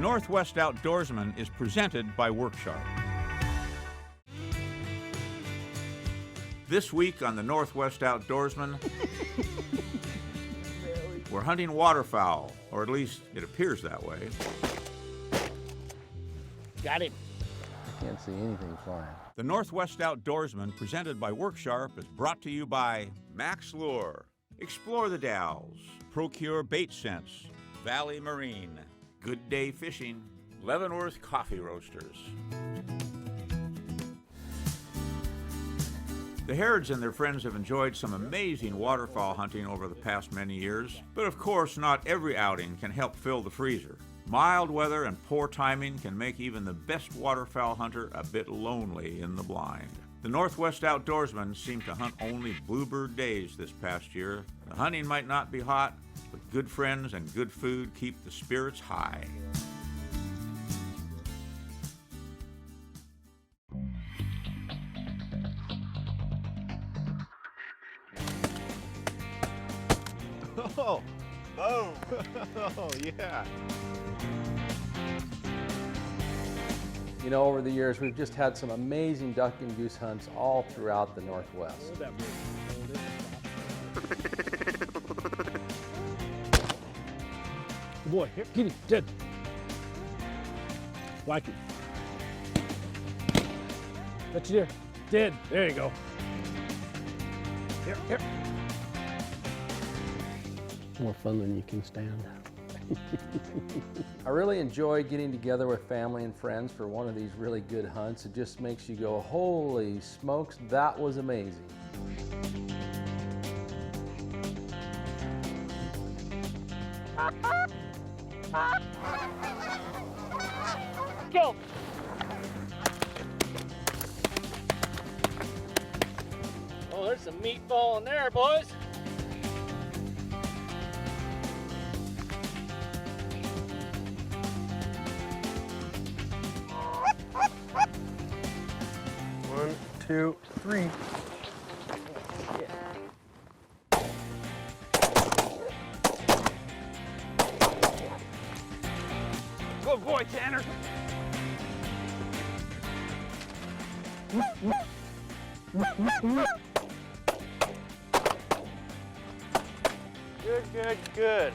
Northwest Outdoorsman is presented by Worksharp. This week on the Northwest Outdoorsman, we're hunting waterfowl, or at least it appears that way. Got him. Can't see anything flying. The Northwest Outdoorsman, presented by Worksharp, is brought to you by Max Lure, Explore the Dalles, Procure Bait Sense, Valley Marine, Good Day Fishing, Leavenworth Coffee Roasters. The Harrods and their friends have enjoyed some amazing waterfowl hunting over the past many years, but of course not every outing can help fill the freezer. Mild weather and poor timing can make even the best waterfowl hunter a bit lonely in the blind. The Northwest Outdoorsmen seem to hunt only bluebird days this past year. The hunting might not be hot, but good friends and good food keep the spirits high. Oh, boom. Oh, yeah. You know, over the years, we've just had some amazing duck and goose hunts all throughout the Northwest. Good boy, here, get him, dead. Like it. Got you there. Dead. There you go. Here, here. More fun than you can stand. I really enjoy getting together with family and friends for one of these really good hunts. It just makes you go, holy smokes, that was amazing. Go. Oh, there's some meatball in there, boys. One, two, three. Good boy, Tanner. Good, good, good.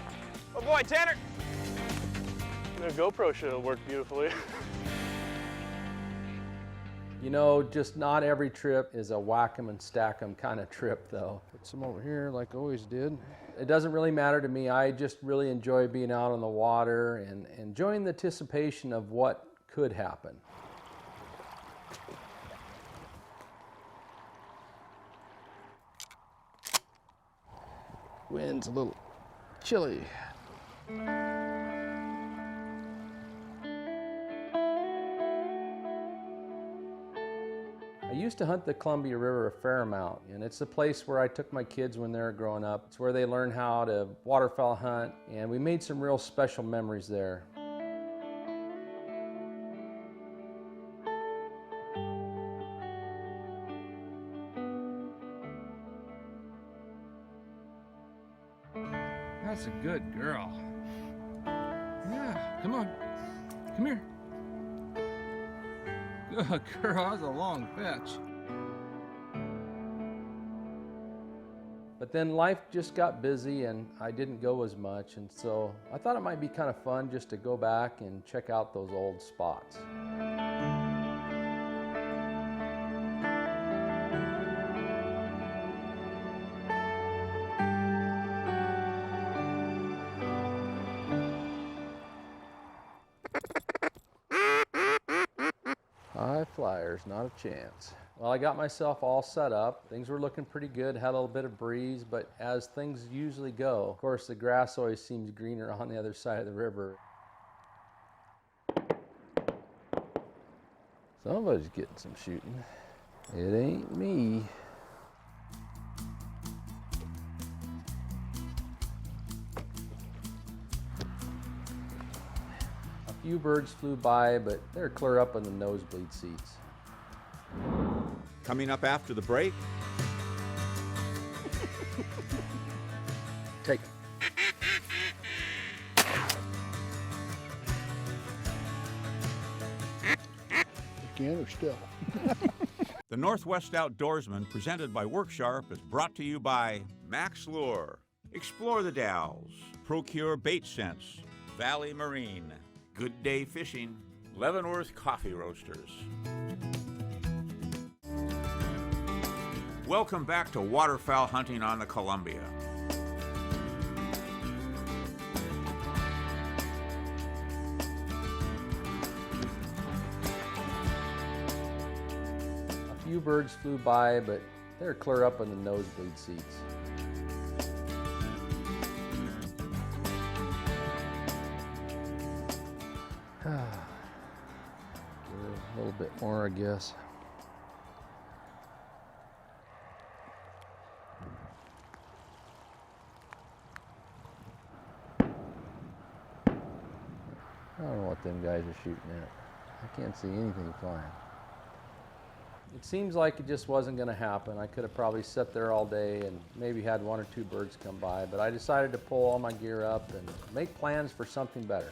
Good boy, Tanner. The GoPro should have worked beautifully. You know, just not every trip is a whack 'em and stack 'em kind of trip, though. Put some over here like I always did. It doesn't really matter to me. I just really enjoy being out on the water and enjoying the anticipation of what could happen. Wind's a little chilly. I used to hunt the Columbia River a fair amount, and it's a place where I took my kids when they were growing up. It's where they learned how to waterfowl hunt, and we made some real special memories there. That's a good girl. Yeah, come on. Come here. Good girl, that's a long fetch. But then life just got busy and I didn't go as much, and so I thought it might be kind of fun just to go back and check out those old spots. High flyers, not a chance. Well, I got myself all set up. Things were looking pretty good, had a little bit of breeze, but as things usually go, of course, the grass always seems greener on the other side of the river. Somebody's getting some shooting. It ain't me. A few birds flew by, but they're clear up in the nosebleed seats. Coming up after the break, Take. skin or still? The Northwest Outdoorsmen, presented by Worksharp, is brought to you by Max Lure, Explore the Dalles, Procure Bait Sense, Valley Marine, Good Day Fishing, Leavenworth Coffee Roasters. Welcome back to waterfowl hunting on the Columbia. A few birds flew by, but they're clear up in the nosebleed seats. A little bit more, I guess. I don't know what them guys are shooting at. I can't see anything flying. It seems like it just wasn't going to happen. I could have probably sat there all day and maybe had one or two birds come by, but I decided to pull all my gear up and make plans for something better.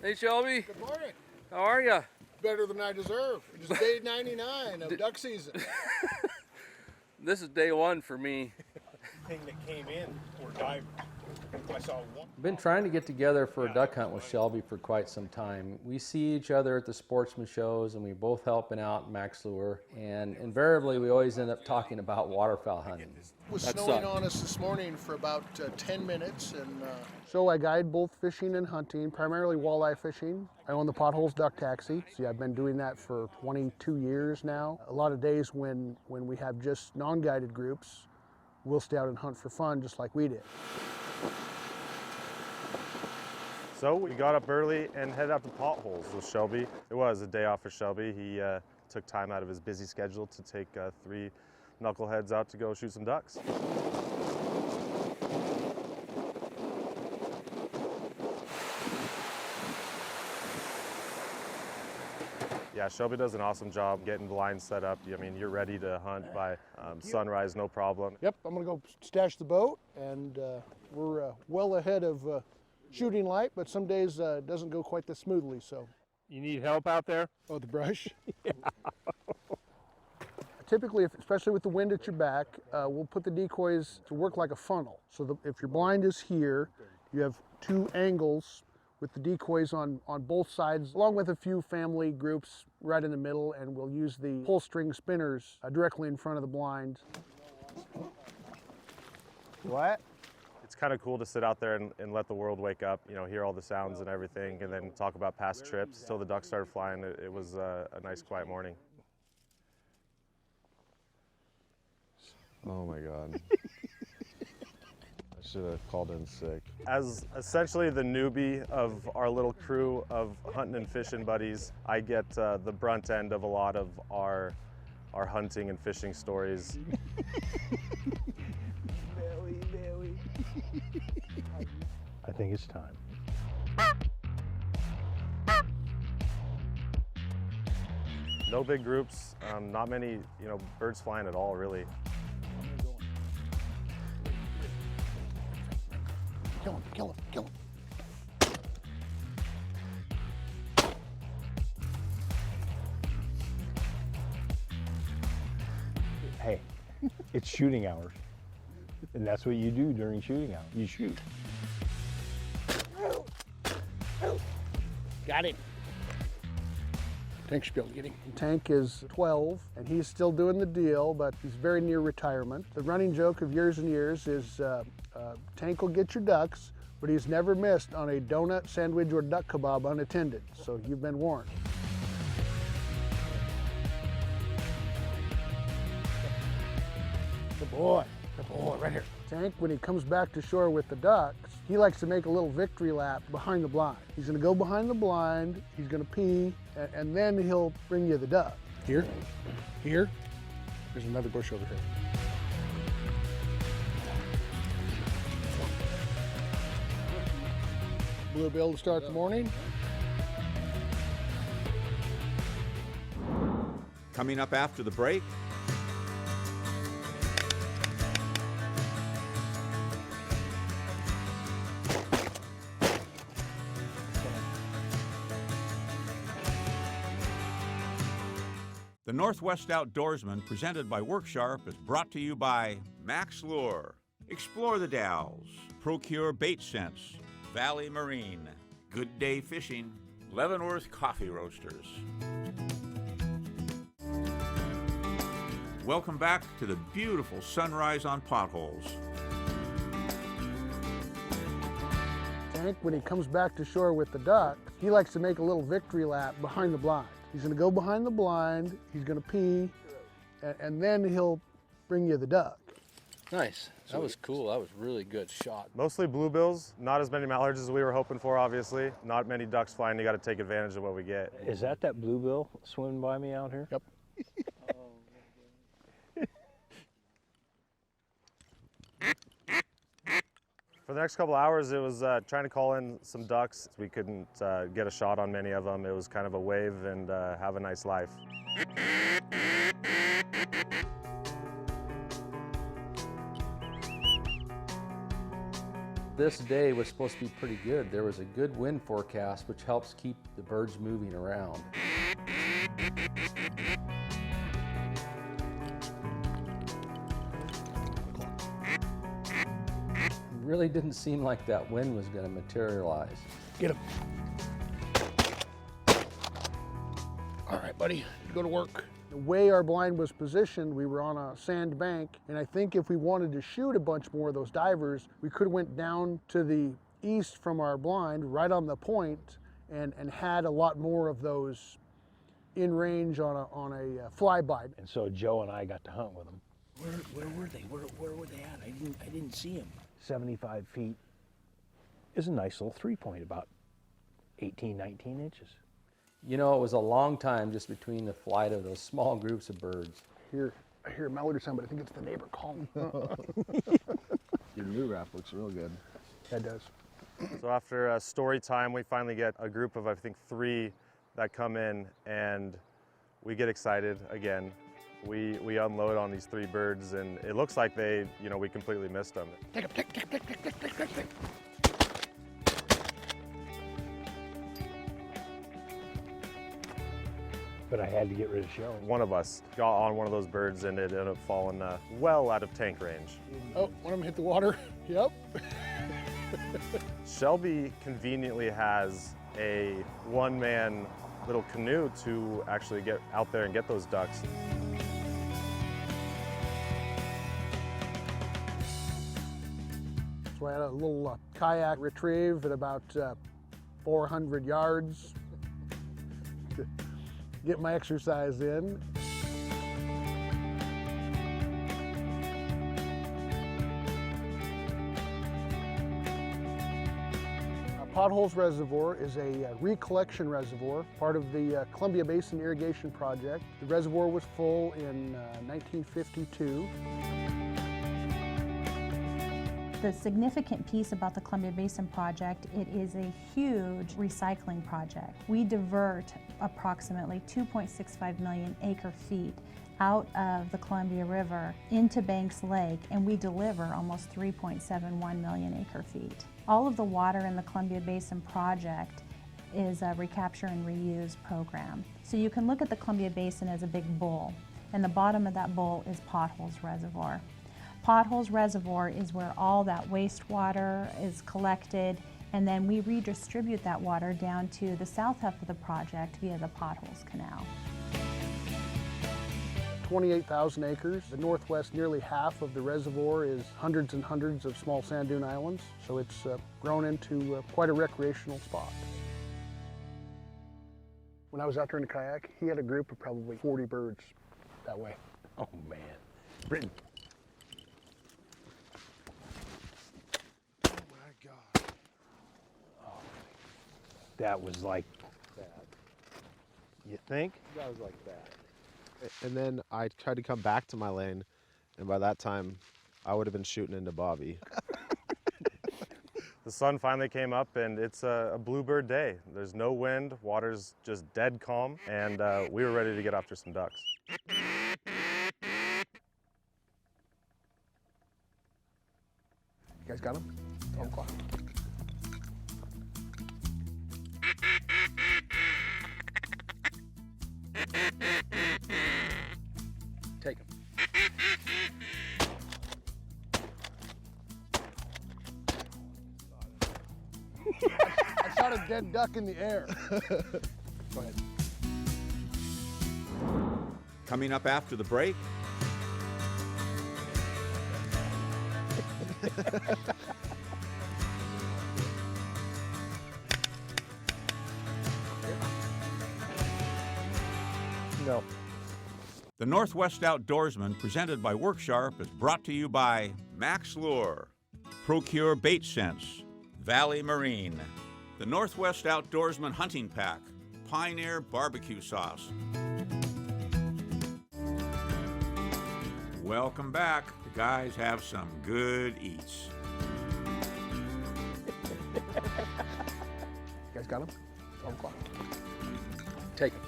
Hey Shelby, Good morning. how are ya? Better than I deserve. It is day 99 of duck season. This is day one for me. Thing that came in were divers. I saw one. I've been trying to get together for a duck hunt with Shelby for quite some time. We see each other at the sportsman shows and we both helping out Max Lure, and invariably we always end up talking about waterfowl hunting. It was That snowing sucked. on us this morning for about 10 minutes. So I guide both fishing and hunting, primarily walleye fishing. I own the Potholes Duck Taxi. See, I've been doing that for 22 years now. A lot of days when we have just non-guided groups, we'll stay out and hunt for fun just like we did. So we got up early and headed out to Potholes with Shelby. It was a day off for Shelby. He took time out of his busy schedule to take 3 knuckleheads out to go shoot some ducks. Yeah, Shelby does an awesome job getting blinds set up. I mean, you're ready to hunt by sunrise, no problem. Yep, I'm gonna go stash the boat, and we're well ahead of shooting light, but some days it doesn't go quite this smoothly, so. You need help out there? Oh, the brush? Yeah. Typically, especially with the wind at your back, we'll put the decoys to work like a funnel. So if your blind is here, you have 2 angles with the decoys on both sides, along with a few family groups right in the middle, and we'll use the pull string spinners directly in front of the blind. What? It's kind of cool to sit out there and let the world wake up, you know, hear all the sounds and everything, and then talk about past trips. Till the ducks started flying, it was a nice quiet morning. Oh my God. I should have called in sick. As essentially the newbie of our little crew of hunting and fishing buddies, I get the brunt end of a lot of our hunting and fishing stories. I think it's time. No big groups, not many, birds flying at all, really. Kill him, kill him, kill him. Hey, it's shooting hours. And that's what you do during shooting hours. You shoot. Got him. Tank should be able to get him. Tank is 12, and he's still doing the deal, but he's very near retirement. The running joke of years and years is Tank will get your ducks, but he's never missed on a donut, sandwich, or duck kebab unattended, so you've been warned. Good boy, right here. Tank, when he comes back to shore with the ducks, he likes to make a little victory lap behind the blind. He's gonna go behind the blind, he's gonna pee, and then he'll bring you the duck. Here, here, there's another bush over here. Bluebill to start the morning. Coming up after the break, the Northwest Outdoorsmen, presented by Worksharp, is brought to you by Max Lure, Explore the Dalles, Procure Bait Sense, Valley Marine, Good Day Fishing, Leavenworth Coffee Roasters. Welcome back to the beautiful sunrise on Potholes. Tank, when he comes back to shore with the duck, he likes to make a little victory lap behind the blind. He's gonna go behind the blind, he's gonna pee, and then he'll bring you the duck. Nice. That was cool. That was really good shot. Mostly bluebills, not as many mallards as we were hoping for, obviously. Not many ducks flying, you gotta take advantage of what we get. Is that bluebill swimming by me out here? Yep. For the next couple hours, it was trying to call in some ducks. We couldn't get a shot on many of them. It was kind of a wave and have a nice life. This day was supposed to be pretty good. There was a good wind forecast, which helps keep the birds moving around. It really didn't seem like that wind was going to materialize. Get him. All right, buddy, go to work. The way our blind was positioned, we were on a sand bank, and I think if we wanted to shoot a bunch more of those divers, we could have went down to the east from our blind, right on the point, and had a lot more of those in range on a flyby. And so Joe and I got to hunt with them. Where were they? Where were they at? I didn't see them. 75 feet is a nice little 3-point, about 18, 19 inches. You know, it was a long time just between the flight of those small groups of birds. I hear a mallard sound, but I think it's the neighbor calling. Your new raft looks real good. That does. So after story time, we finally get a group of, I think, 3 that come in, and we get excited again. We unload on these 3 birds, and it looks like we completely missed them. Take him, take. But I had to get rid of Shelby. One of us got on one of those birds, and it ended up falling well out of tank range. Oh, one of them hit the water. Yep. Shelby conveniently has a one-man little canoe to actually get out there and get those ducks. So I had a little kayak retrieve at about 400 yards to get my exercise in. Potholes Reservoir is a recollection reservoir, part of the Columbia Basin Irrigation Project. The reservoir was full in 1952. The significant piece about the Columbia Basin Project, it is a huge recycling project. We divert approximately 2.65 million acre-feet out of the Columbia River into Banks Lake, and we deliver almost 3.71 million acre-feet. All of the water in the Columbia Basin Project is a recapture and reuse program. So you can look at the Columbia Basin as a big bowl, and the bottom of that bowl is Potholes Reservoir. Potholes Reservoir is where all that wastewater is collected, and then we redistribute that water down to the south half of the project via the Potholes Canal. 28,000 acres. The northwest, nearly half of the reservoir is hundreds and hundreds of small sand dune islands, so it's grown into quite a recreational spot. When I was out there in the kayak, he had a group of probably 40 birds that way. Oh man. Britton. Oh my God. that was like that. You think? That was like that. And then I tried to come back to my lane, and by that time, I would have been shooting into Bobby. The sun finally came up, and it's a bluebird day. There's no wind, water's just dead calm, and we were ready to get after some ducks. You guys got them? 12 o'clock. Take him. I shot a dead duck in the air. Go ahead. Coming up after the break, no. the Northwest Outdoorsmen, presented by Worksharp, is brought to you by Max Lure, Procure Bait Sense, Valley Marine, the Northwest Outdoorsman Hunting Pack, Pioneer Barbecue Sauce. Welcome back. The guys have some good eats. You guys got them? 12 o'clock. Take him.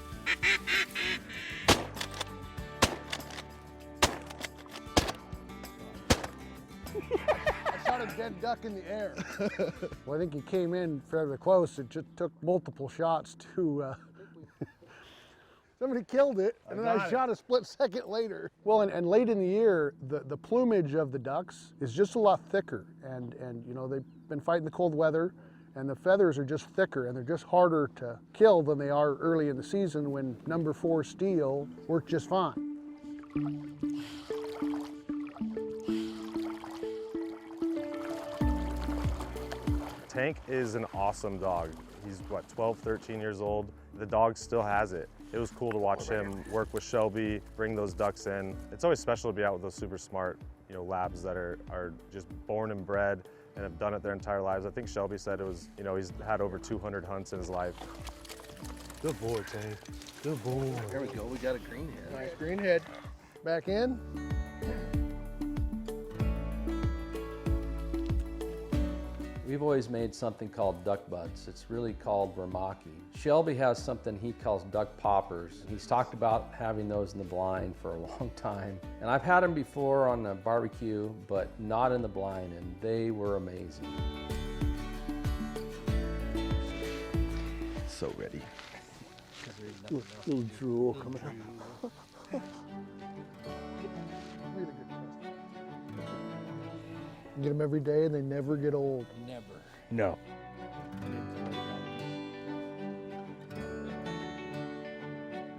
I shot a dead duck in the air. Well, I think he came in fairly close. It just took multiple shots to. Somebody killed it, and then I shot a split second later. Well, and late in the year, the plumage of the ducks is just a lot thicker, and you know, they've been fighting the cold weather, and the feathers are just thicker, and they're just harder to kill than they are early in the season when number 4 steel worked just fine. Tank is an awesome dog. He's, what, 12, 13 years old. The dog still has it. It was cool to watch him work with Shelby, bring those ducks in. It's always special to be out with those super smart, you know, labs that are just born and bred and have done it their entire lives. I think Shelby said it was, you know, he's had over 200 hunts in his life. Good boy, Tank. Good boy. There we go. We got a greenhead. Nice greenhead. Back in. We've always made something called duck butts. It's really called vermaki. Shelby has something he calls duck poppers. He's talked about having those in the blind for a long time. And I've had them before on the barbecue, but not in the blind, and they were amazing. So ready. Little drool coming out. Really good test. You get them every day and they never get old. Never. No.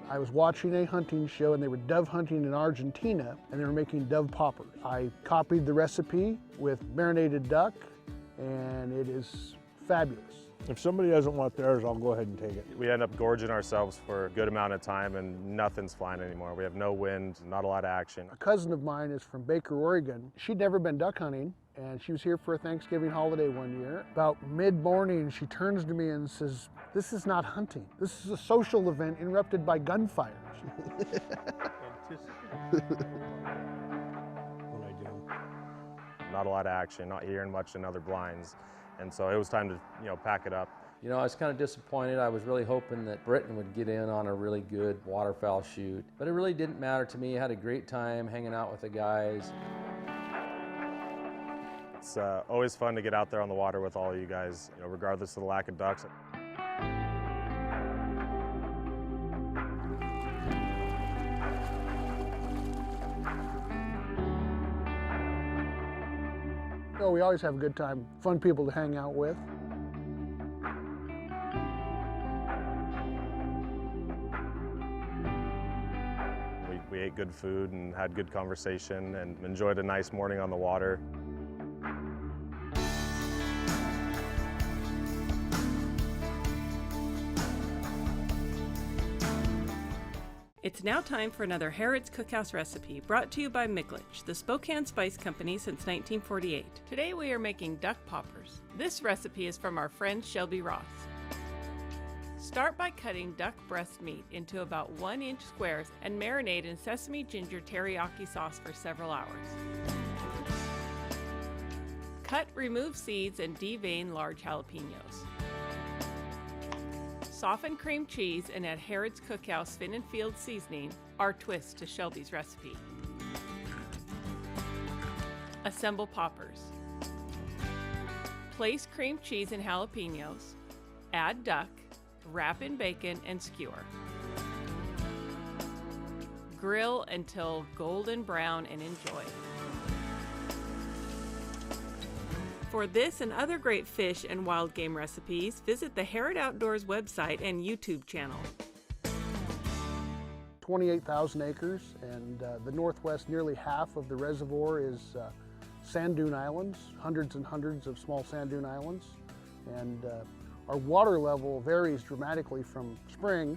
I was watching a hunting show and they were dove hunting in Argentina and they were making dove poppers. I copied the recipe with marinated duck and it is fabulous. If somebody doesn't want theirs, I'll go ahead and take it. We end up gorging ourselves for a good amount of time and nothing's flying anymore. We have no wind, not a lot of action. A cousin of mine is from Baker, Oregon. She'd never been duck hunting and she was here for a Thanksgiving holiday one year. About mid-morning, she turns to me and says, "This is not hunting. This is a social event interrupted by gunfire." Not a lot of action, not hearing much in other blinds. And so it was time to, you know, pack it up. You know, I was kind of disappointed. I was really hoping that Britain would get in on a really good waterfowl shoot, but it really didn't matter to me. I had a great time hanging out with the guys. It's always fun to get out there on the water with all of you guys, you know, regardless of the lack of ducks. No, we always have a good time, fun people to hang out with. We ate good food and had good conversation and enjoyed a nice morning on the water. It's now time for another Harrods Cookhouse recipe, brought to you by Mickledge, the Spokane Spice Company since 1948. Today we are making duck poppers. This recipe is from our friend Shelby Ross. Start by cutting duck breast meat into about 1-inch squares and marinate in sesame ginger teriyaki sauce for several hours. Cut, remove seeds, and devein large jalapenos. Soften cream cheese and add Harrods Cookhouse Fin and Field seasoning, our twist to Shelby's recipe. Assemble poppers. Place cream cheese and jalapenos, add duck, wrap in bacon, and skewer. Grill until golden brown and enjoy. For this and other great fish and wild game recipes, visit the Harrod Outdoors website and YouTube channel. 28,000 acres, and the Northwest, nearly half of the reservoir is sand dune islands, hundreds and hundreds of small sand dune islands. And our water level varies dramatically from spring